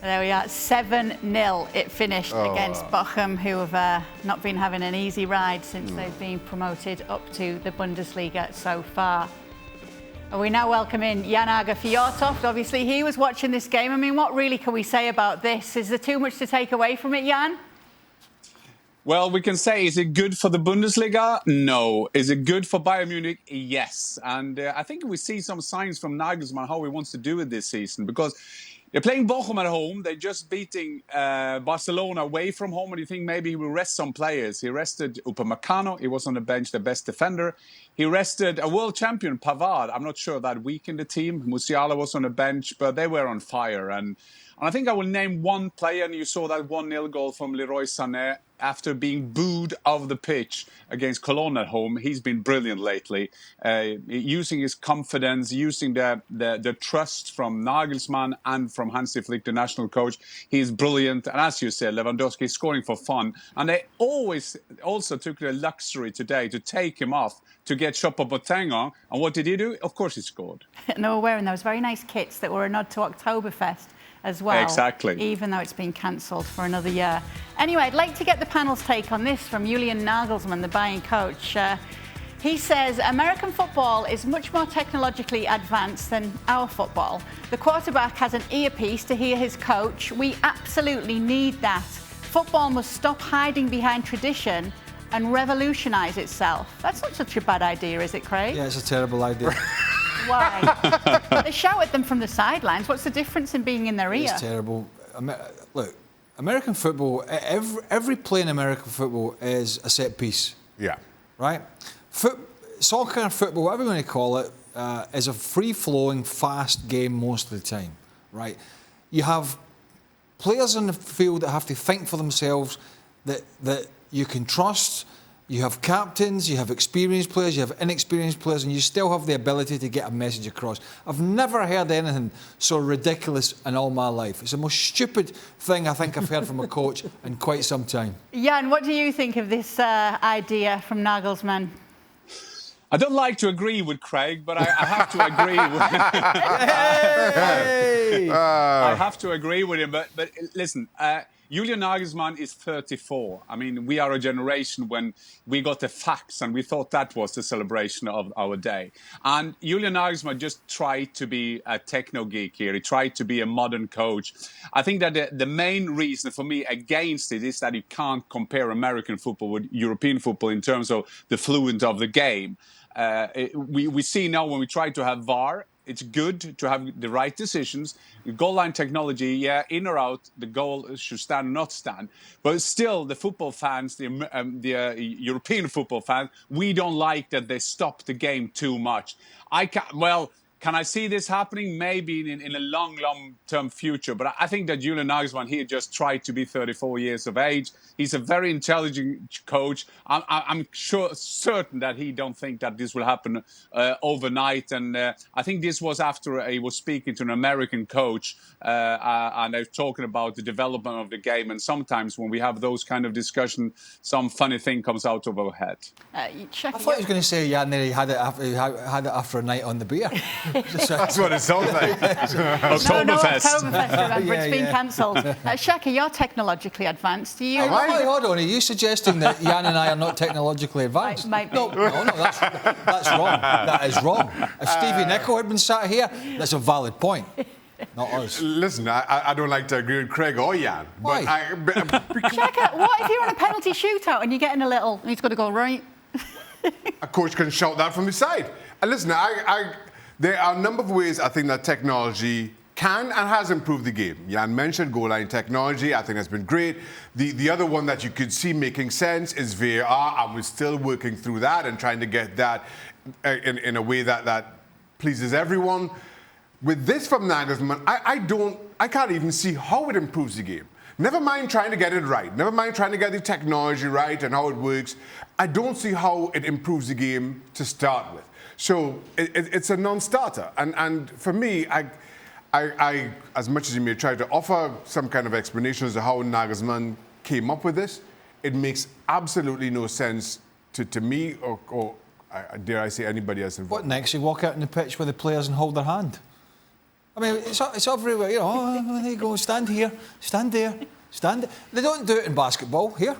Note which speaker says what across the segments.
Speaker 1: There we are, 7-0 it finished against Bochum, who have not been having an easy ride since they've been promoted up to the Bundesliga so far. And we now welcome in Aage Fjortoft. Obviously, he was watching this game. I mean, what really can we say about this? Is there too much to take away from it, Jan?
Speaker 2: Well, we can say, is it good for the Bundesliga? No. Is it good for Bayern Munich? Yes. And I think we see some signs from Nagelsmann how he wants to do it this season, because they're playing Bochum at home. They're just beating Barcelona away from home. And you think maybe he will rest some players. He rested Upamecano. He was on the bench, the best defender. He rested a world champion, Pavard. I'm not sure that week in the team. Musiala was on the bench, but they were on fire. And I think I will name one player, and you saw that 1-0 goal from Leroy Sane after being booed off the pitch against Cologne at home. He's been brilliant lately, using his confidence, using the trust from Nagelsmann and from Hansi Flick, the national coach. He's brilliant. And as you said, Lewandowski is scoring for fun. And they always also took the luxury today to take him off to get choupo-moting on. And what did he do? Of course he scored.
Speaker 1: And they were wearing those very nice kits that were a nod to Oktoberfest as well.
Speaker 2: Exactly.
Speaker 1: Even though it's been cancelled for another year. Anyway, I'd like to get the panel's take on this from Julian Nagelsmann, the Bayern coach. He says American football is much more technologically advanced than our football. The quarterback has an earpiece to hear his coach. We absolutely need that. Football must stop hiding behind tradition and revolutionise itself. That's not such a bad idea, is it, Craig?
Speaker 3: Yeah, it's a terrible idea.
Speaker 1: Why? They shout at them from the sidelines. What's the difference in being in their ear?
Speaker 3: It's terrible. Look, American football, every play in American football is a set piece.
Speaker 4: Yeah.
Speaker 3: Right? Soccer, football, whatever you want to call it, is a free-flowing, fast game most of the time. Right? You have players on the field that have to think for themselves, that you can trust. You have captains, you have experienced players, you have inexperienced players, and you still have the ability to get a message across. I've never heard anything so ridiculous in all my life. It's the most stupid thing I think I've heard from a coach in quite some time.
Speaker 1: Jan, what do you think of this idea from Nagelsmann?
Speaker 2: I don't like to agree with Craig, but I have to agree with him. I have to agree with him. But listen, Julian Nagelsmann is 34. I mean, we are a generation when we got the facts and we thought that was the celebration of our day. And Julian Nagelsmann just tried to be a techno geek here. He tried to be a modern coach. I think that the main reason for me against it is that you can't compare American football with European football in terms of the fluency of the game. We see now when we try to have VAR, it's good to have the right decisions. Goal line technology, yeah, in or out, the goal should stand or not stand. But still, the football fans, the European football fans, we don't like that they stop the game too much. Can I see this happening? Maybe in a long-term future. But I think that Julian Nagelsmann here just tried to be 34 years of age. He's a very intelligent coach. I'm certain that he don't think that this will happen overnight. And I think this was after he was speaking to an American coach. And they're talking about the development of the game. And sometimes when we have those kind of discussion, some funny thing comes out of our head.
Speaker 3: I thought he was going to say, yeah, and then he had it after a night on the beer.
Speaker 4: That's what it sounds like.
Speaker 2: Oktoberfest.
Speaker 1: Remember, it's been cancelled. Shaka, you're technologically advanced.
Speaker 3: Hold on, are you suggesting that Jan and I are not technologically advanced?
Speaker 1: Might be.
Speaker 3: No, that's wrong. That is wrong. If Stevie Nicol had been sat here, that's a valid point. Not us.
Speaker 4: Listen, I don't like to agree with Craig or Jan.
Speaker 3: Why?
Speaker 1: Shaka, what if you're on a penalty shootout and you're getting a little, he's got to go right?
Speaker 4: A coach can shout that from the side. And listen, there are a number of ways I think that technology can and has improved the game. Jan mentioned goal line technology. I think that's been great. The other one that you could see making sense is VAR. And we're still working through that and trying to get that in a way that pleases everyone. With this from Nagelsmann, I can't even see how it improves the game. Never mind trying to get it right. Never mind trying to get the technology right and how it works. I don't see how it improves the game to start with. So it's a non-starter. And for me, I, as much as you may try to offer some kind of explanation as to how Nagelsmann came up with this, it makes absolutely no sense to me or dare I say anybody else involved.
Speaker 3: What next? You walk out on the pitch with the players and hold their hand? I mean, it's everywhere, you know. Oh, there you go, stand here, stand there, stand there. They don't do it in basketball here.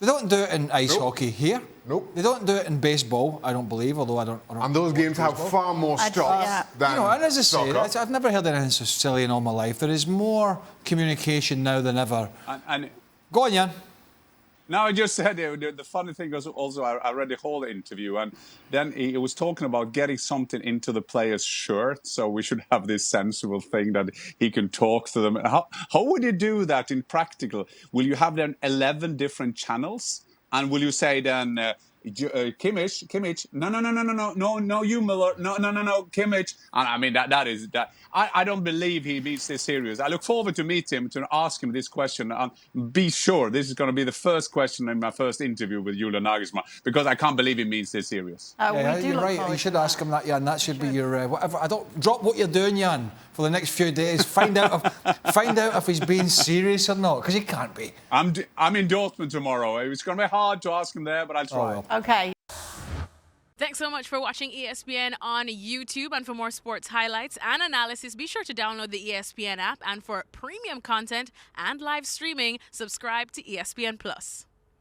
Speaker 3: They don't do it in ice hockey here.
Speaker 4: Nope.
Speaker 3: They don't do it in baseball, I don't believe, although I don't
Speaker 4: and those games have far more stops than
Speaker 3: you know, and as I say,
Speaker 4: soccer.
Speaker 3: I've never heard anything so silly in all my life. There is more communication now than ever.
Speaker 2: And
Speaker 3: Go on, Jan.
Speaker 2: No, I just said the funny thing was also I read the whole interview, and then he was talking about getting something into the player's shirt, so we should have this sensible thing that he can talk to them. How would you do that in practical? Will you have then 11 different channels, and will you say then Kimmich, no, you Miller, no, Kimmich, and I mean that is that. I don't believe he means this serious. I look forward to meet him, to ask him this question, and be sure this is going to be the first question in my first interview with Julian Nagelsmann, because I can't believe he means this serious.
Speaker 3: You're right. You should ask him that, Jan. That should be your whatever. I don't drop what you're doing, Jan, for the next few days. Find out if he's being serious or not, because he can't be.
Speaker 2: I'm in Dortmund tomorrow. It's going to be hard to ask him there, but I'll try.
Speaker 3: Oh.
Speaker 1: Okay.
Speaker 5: Thanks so much for watching ESPN on YouTube. And for more sports highlights and analysis, be sure to download the ESPN app. And for premium content and live streaming, subscribe to ESPN Plus.